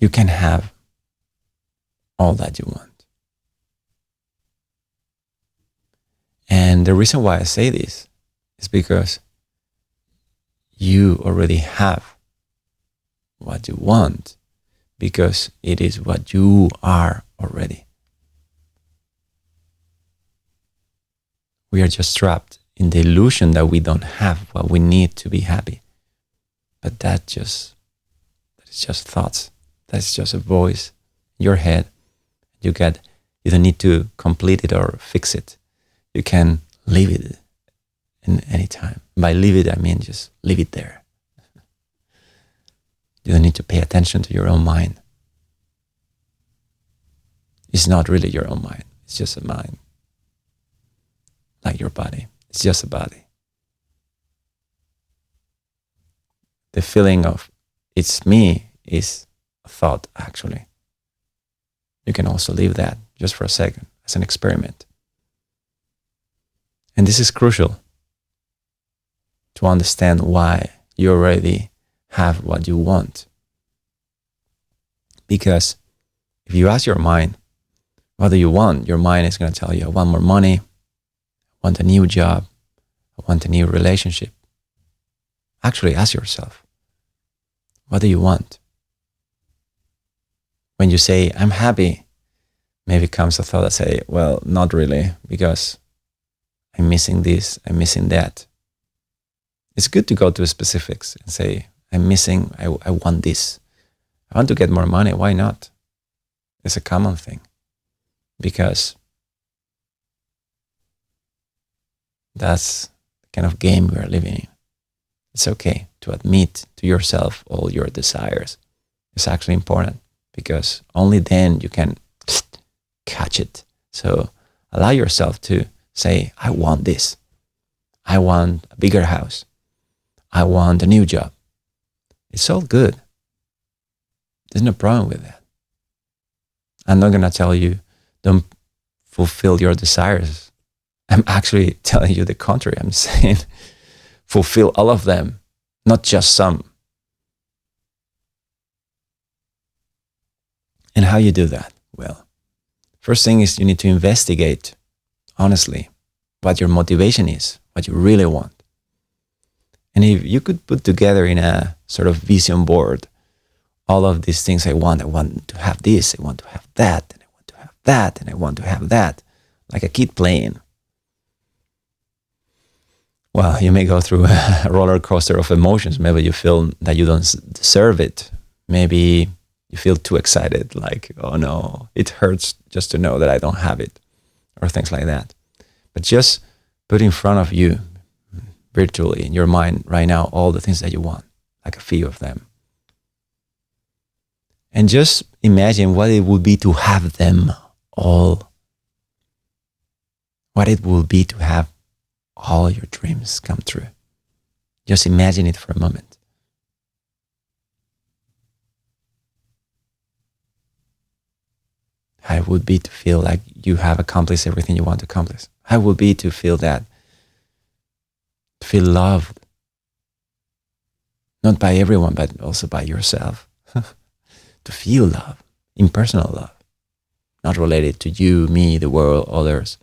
you can have all that you want. And the reason why I say this is because you already have what you want, because it is what you are already. We are just trapped in the illusion that we don't have what we need to be happy. But that is just thoughts. That's just a voice in your head. You don't need to complete it or fix it. You can leave it in any time. By leave it, I mean just leave it there. You don't need to pay attention to your own mind. It's not really your own mind. It's just a mind. Like your body. It's just a body. The feeling of it's me is a thought, actually. You can also leave that just for a second as an experiment. And this is crucial to understand why you already have what you want. Because if you ask your mind, what do you want? Your mind is going to tell you, I want more money, I want a new job, I want a new relationship. Actually, ask yourself, what do you want? When you say, I'm happy, maybe comes a thought that say, well, not really, because I'm missing this, I'm missing that. It's good to go to specifics and say, I want this. I want to get more money. Why not? It's a common thing. Because that's the kind of game we are living in. It's okay to admit to yourself all your desires. It's actually important because only then you can catch it. So allow yourself to say, I want this. I want a bigger house. I want a new job. It's all good. There's no problem with that. I'm not going to tell you, don't fulfill your desires. I'm actually telling you the contrary. I'm saying, fulfill all of them, not just some. And how you do that? Well, first thing is you need to investigate, honestly, what your motivation is, what you really want. And if you could put together in a sort of vision board all of these things I want to have this, I want to have that, and I want to have that, and I want to have that, like a kid playing. Well, you may go through a roller coaster of emotions. Maybe you feel that you don't deserve it. Maybe you feel too excited, like, oh no, it hurts just to know that I don't have it, or things like that. But just put in front of you, virtually in your mind right now, all the things that you want, like a few of them. And just imagine what it would be to have them all. What it will be to have all your dreams come true. Just imagine it for a moment. How it would be to feel like you have accomplished everything you want to accomplish. How it would be to feel that. To feel loved. Not by everyone, but also by yourself. To feel love, impersonal love. Not related to you, me, the world, others.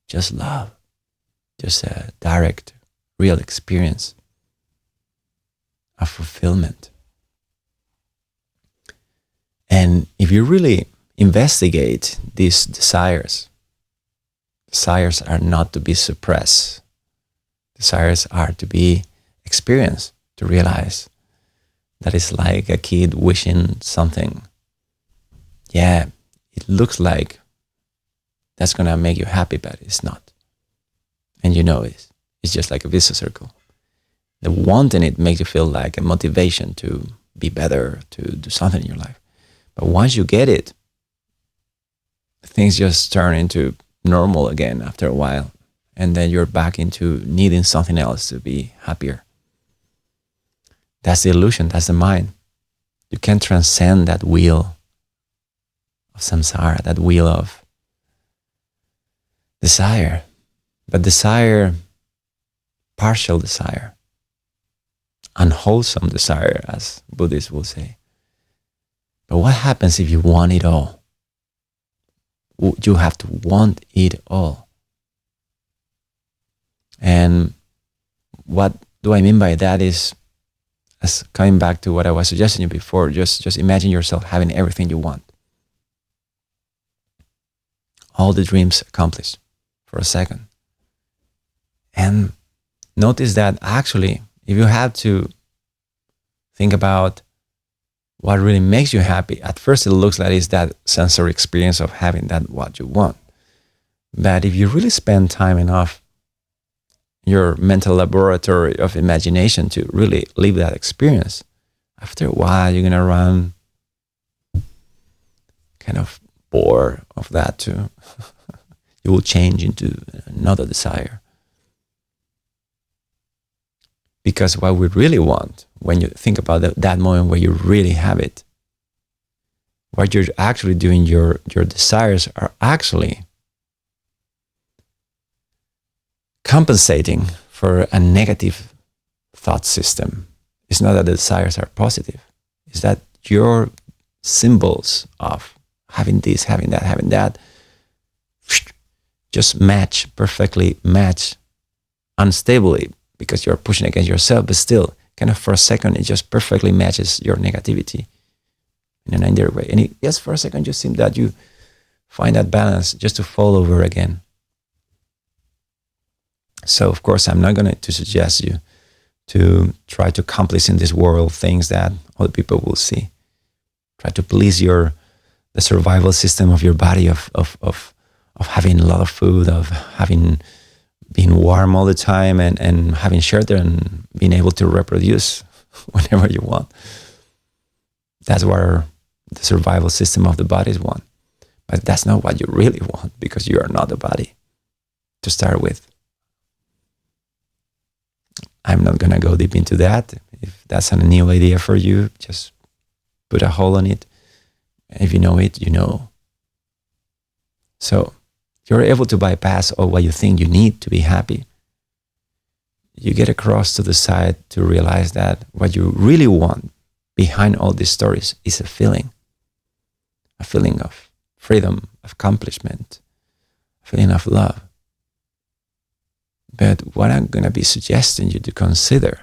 Just love. Just a direct, real experience of fulfillment. And if you really investigate these desires are not to be suppressed. Desires are to be experienced, to realize that it's like a kid wishing something. Yeah, it looks like that's going to make you happy, but it's not. And you know it. It's just like a vicious circle. The wanting it makes you feel like a motivation to be better, to do something in your life. But once you get it, things just turn into normal again after a while. And then you're back into needing something else to be happier. That's the illusion, that's the mind. You can't transcend that wheel of samsara, that wheel of desire. But desire, partial desire, unwholesome desire, as Buddhists will say. But what happens if you want it all? You have to want it all. And what do I mean by that is, as coming back to what I was suggesting you before, just imagine yourself having everything you want. All the dreams accomplished for a second. And notice that actually, if you have to think about what really makes you happy, at first it looks like it's that sensory experience of having that what you want. But if you really spend time enough in your mental laboratory of imagination to really live that experience, after a while you're going to run kind of bored of that too. You will change into another desire. Because what we really want, when you think about that moment where you really have it, what you're actually doing, your desires are actually compensating for a negative thought system. It's not that the desires are positive. It's that your symbols of having this, having that, just perfectly match unstably, because you're pushing against yourself, but still, kind of for a second, it just perfectly matches your negativity in an indirect way. And just for a second, just seems that you find that balance just to fall over again. So, of course, I'm not going to suggest you to try to accomplish in this world things that other people will see. Try to please the survival system of your body, of having a lot of food, of having being warm all the time, and having shelter, and being able to reproduce whenever you want. That's what the survival system of the bodies want. But that's not what you really want, because you are not the body to start with. I'm not going to go deep into that. If that's a new idea for you, just put a hole on it. If you know it, you know. So you're able to bypass all what you think you need to be happy. You get across to the side to realize that what you really want behind all these stories is a feeling of freedom, of accomplishment, a feeling of love. But what I'm going to be suggesting you to consider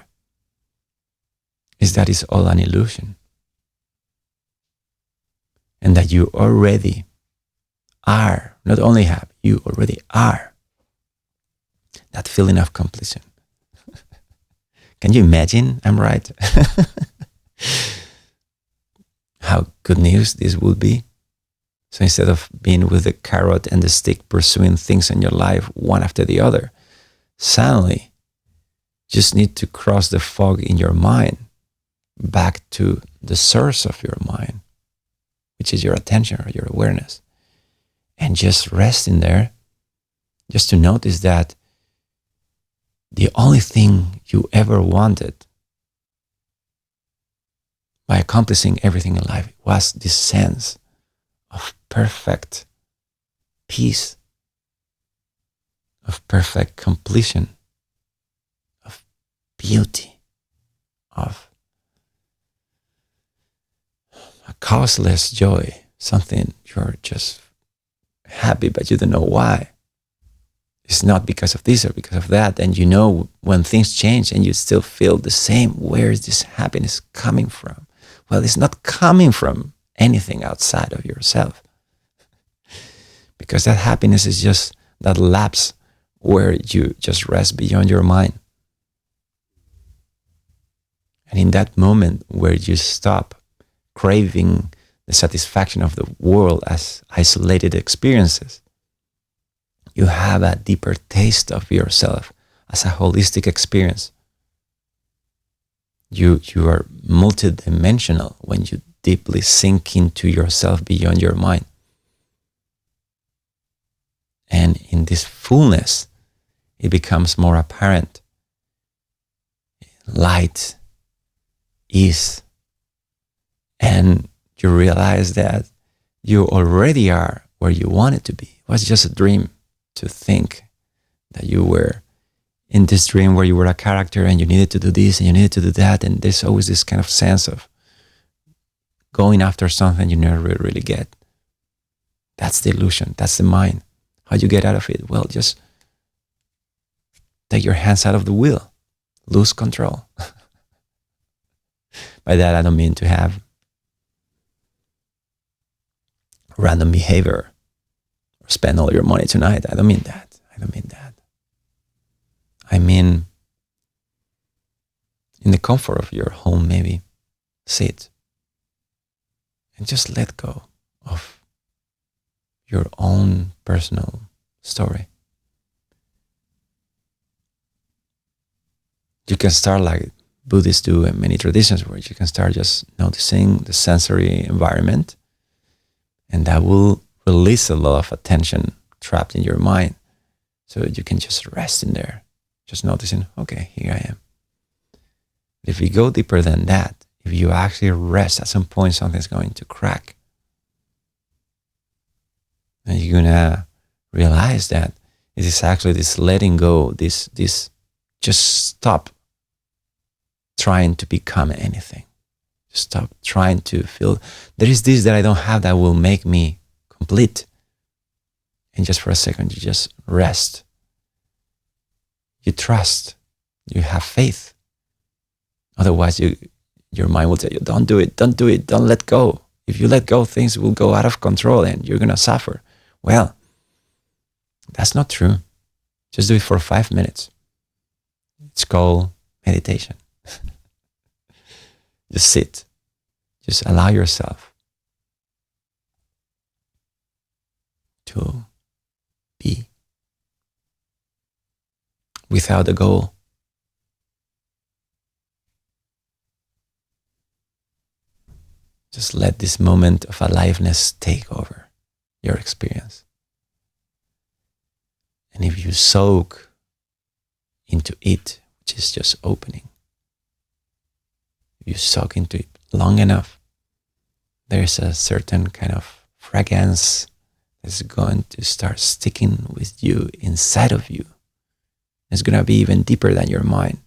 is that it's all an illusion. And that you already are, not only have, you already are that feeling of completion. Can you imagine? I'm right. How good news this would be. So instead of being with the carrot and the stick pursuing things in your life one after the other, suddenly just need to cross the fog in your mind back to the source of your mind, which is your attention or your awareness. And just rest in there, just to notice that the only thing you ever wanted by accomplishing everything in life was this sense of perfect peace, of perfect completion, of beauty, of a causeless joy, something you're just happy, but you don't know why. It's not because of this or because of that. And you know when things change and you still feel the same, where is this happiness coming from? Well, it's not coming from anything outside of yourself. Because that happiness is just that lapse where you just rest beyond your mind. And in that moment where you stop craving the satisfaction of the world as isolated experiences, you have a deeper taste of yourself as a holistic experience. You are multidimensional when you deeply sink into yourself beyond your mind. And in this fullness, it becomes more apparent. Light, ease, and you realize that you already are where you wanted to be. It was just a dream to think that you were in this dream where you were a character and you needed to do this and you needed to do that. And there's always this kind of sense of going after something you never really get. That's the illusion. That's the mind. How do you get out of it? Well, just take your hands out of the wheel. Lose control. By that, I don't mean to have random behavior or spend all your money tonight. I don't mean that. I mean, in the comfort of your home, maybe sit and just let go of your own personal story. You can start like Buddhists do in many traditions, where you can start just noticing the sensory environment, and that will release a lot of attention trapped in your mind. So you can just rest in there, just noticing, okay, here I am. If you go deeper than that, if you actually rest, at some point something's going to crack. And you're gonna realize that it is actually this letting go, this just stop trying to become anything. Just stop trying to feel there is this that I don't have that will make me complete. And just for a second, you just rest. You trust. You have faith. Otherwise, your mind will tell you, don't do it, don't let go. If you let go, things will go out of control and you're going to suffer. Well, that's not true. Just do it for 5 minutes. It's called meditation. Just sit. Just allow yourself to be without a goal. Just let this moment of aliveness take over your experience. And if you soak into it, which is just opening, you soak into it long enough, there's a certain kind of fragrance that's going to start sticking with you, inside of you. It's going to be even deeper than your mind.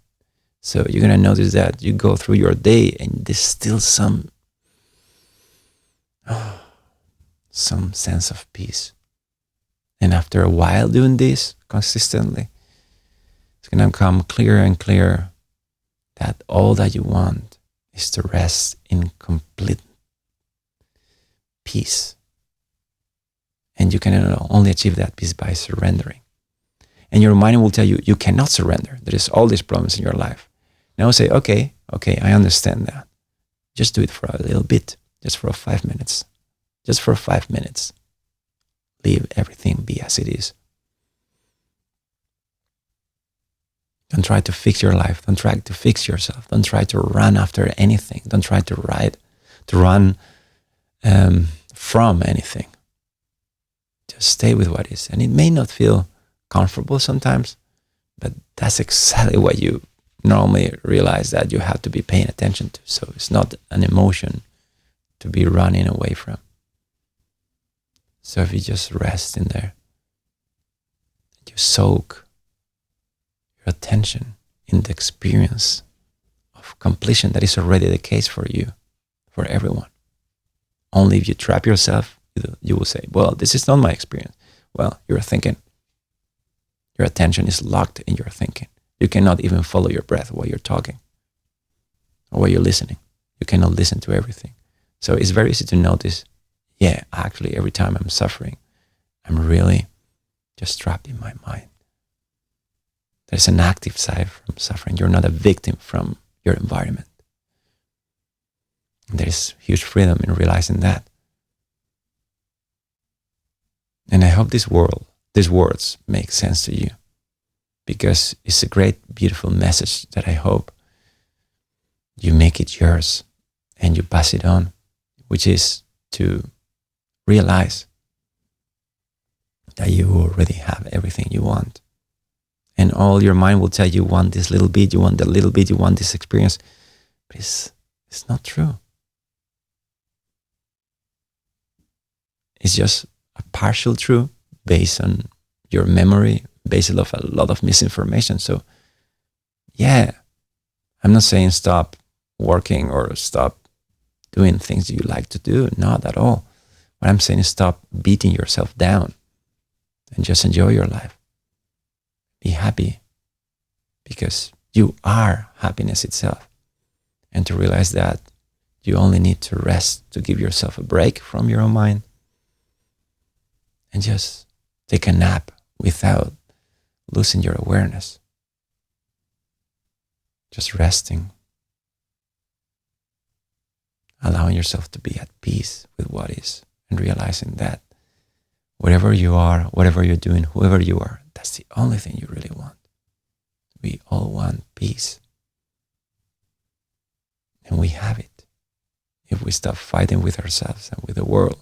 So you're going to notice that you go through your day and there's still some sense of peace. And after a while doing this consistently, it's going to become clearer and clearer that all that you want is to rest in complete peace. And you can only achieve that peace by surrendering. And your mind will tell you, you cannot surrender. There is all these problems in your life. Now say, okay, I understand that. Just do it for a little bit, just for 5 minutes. Just for 5 minutes. Leave everything be as it is. Don't try to fix your life. Don't try to fix yourself. Don't try to run after anything. Don't try to run from anything. Just stay with what is. And it may not feel comfortable sometimes, but that's exactly what you normally realize that you have to be paying attention to. So it's not an emotion to be running away from. So if you just rest in there, you soak your attention in the experience of completion that is already the case for you, for everyone. Only if you trap yourself, you will say, well, this is not my experience. Well, you're thinking. Your attention is locked in your thinking. You cannot even follow your breath while you're talking or while you're listening. You cannot listen to everything. So it's very easy to notice, yeah, actually every time I'm suffering, I'm really just trapped in my mind. There's an active side from suffering. You're not a victim from your environment. And there's huge freedom in realizing that. And I hope these words make sense to you, because it's a great, beautiful message that I hope you make it yours and you pass it on, which is to realize that you already have everything you want. And all your mind will tell you, want this little bit, you want that little bit, you want this experience. But it's not true. It's just a partial truth based on your memory, based off a lot of misinformation. So, yeah, I'm not saying stop working or stop doing things you like to do. Not at all. What I'm saying is stop beating yourself down and just enjoy your life. Be happy because you are happiness itself. And to realize that you only need to rest, to give yourself a break from your own mind and just take a nap without losing your awareness. Just resting, allowing yourself to be at peace with what is, and realizing that whatever you are, whatever you're doing, whoever you are, that's the only thing you really want. We all want peace. And we have it if we stop fighting with ourselves and with the world